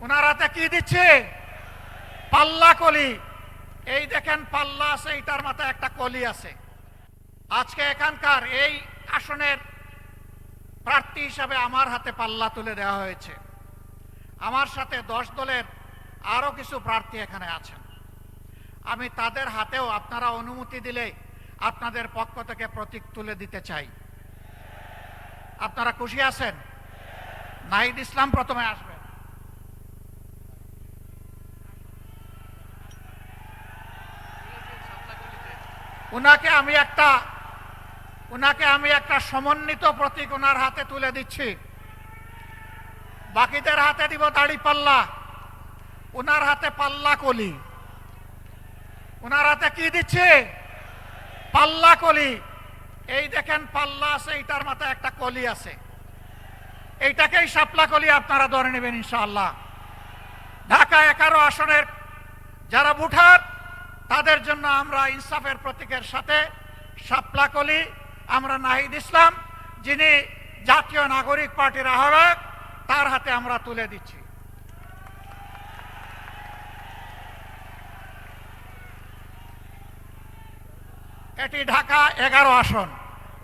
ওনার হাতে কি দিচ্ছে? পাল্লা কলি। এই দেখেন পাল্লা আছে, এটার মাথায় একটা কলি আছে। আজকে এখানকার এই আসনের প্রার্থী হিসাবে আমার হাতে পাল্লা তুলে দেওয়া হয়েছে। আমার সাথে 10 দলের আরো কিছু প্রার্থী এখানে আছেন। আমি তাদের হাতেও আপনারা অনুমতি দিলে আপনাদের পক্ষ থেকে প্রতীক তুলে দিতে চাই। আপনারা খুশি আছেন? নাহিদ ইসলাম প্রথমে আসবেন। উনাকে আমি একটা সমন্বিত প্রতীক ওনার হাতে তুলে দিচ্ছি। বাকিদের হাতে দিব দাড়ি পাল্লা, ওনার হাতে পাল্লা কলি। ওনার হাতে কি দিচ্ছে? পাল্লা কলি। এই দেখেন পাল্লা আছে, এটার মাথায় একটা কলি আছে। এইটাকেই শাপলা কলি আপনারা ধরে নেবেন ইনশাআল্লাহ। ঢাকা 11 আসনের যারা ভোটার তাদের জন্য আমরা ইনসাফের প্রতীকের সাথে শাপলা কলি আমরা নাহিদ ইসলাম, যিনি জাতীয় নাগরিক পার্টির আহ্বায়ক, তার হাতে আমরা তুলে দিচ্ছি। এটি ঢাকা 11 আসন।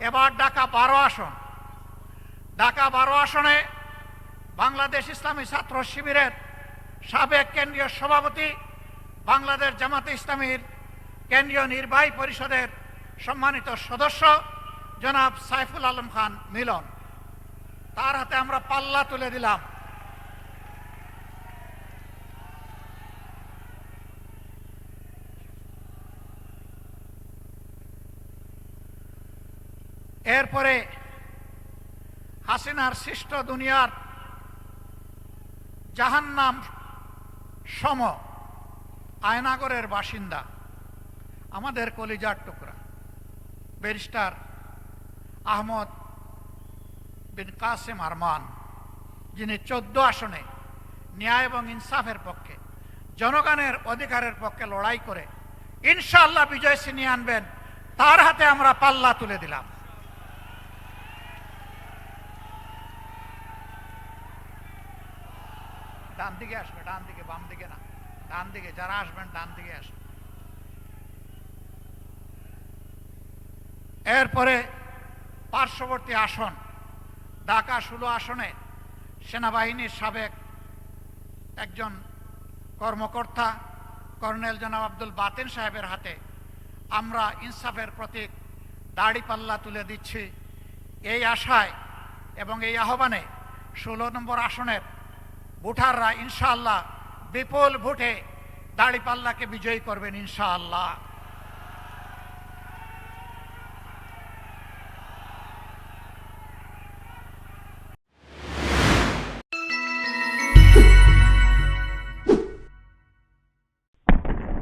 এবার ঢাকা 12 আসন। ঢাকা 12 আসনে বাংলাদেশ ইসলামী ছাত্র শিবিরের সাবেক কেন্দ্রীয় সভাপতি, বাংলাদেশ জামাতে ইসলামীর কেন্দ্রীয় নির্বাহী পরিষদের সম্মানিত সদস্য জনাব সাইফুল আলম খান মিলন, তার হাতে আমরা পাল্লা তুলে দিলাম। এরপরে হাসিনার সৃষ্ট দুনিয়ার জাহান্নাম সম আয়নাগরের বাসিন্দা, আমাদের কলিজার টুকরা ব্যারিস্টার আহমদ বিন কাসেম আরমান, যিনি 14 আসনে ন্যায় এবং ইনসাফের পক্ষে, জনগণের অধিকারের পক্ষে লড়াই করে ইনশাআল্লাহ বিজয় ছিনিয়ে আনবেন, তার হাতে আমরা পাল্লা তুলে দিলাম। ডান দিকে আসবে, ডান দিকে, বাম দিকে না, ডান দিকে। যারা আসবেন ডান দিকে আসবেন। এরপরে পার্শ্ববর্তী আসন ঢাকা 16 আসনে সেনাবাহিনীর সাবেক একজন কর্মকর্তা কর্নেল জনাব আব্দুল বাতেন সাহেবের হাতে আমরা ইনসাফের প্রতীক দাড়ি পাল্লা তুলে দিচ্ছি। এই আশায় এবং এই আহ্বানে 16 নম্বর আসনের ভোটাররা ইনশাআল্লাহ বিপুল ভোটে দাড়ি পাল্লাকে বিজয়ী করবেন ইনশাআল্লাহ।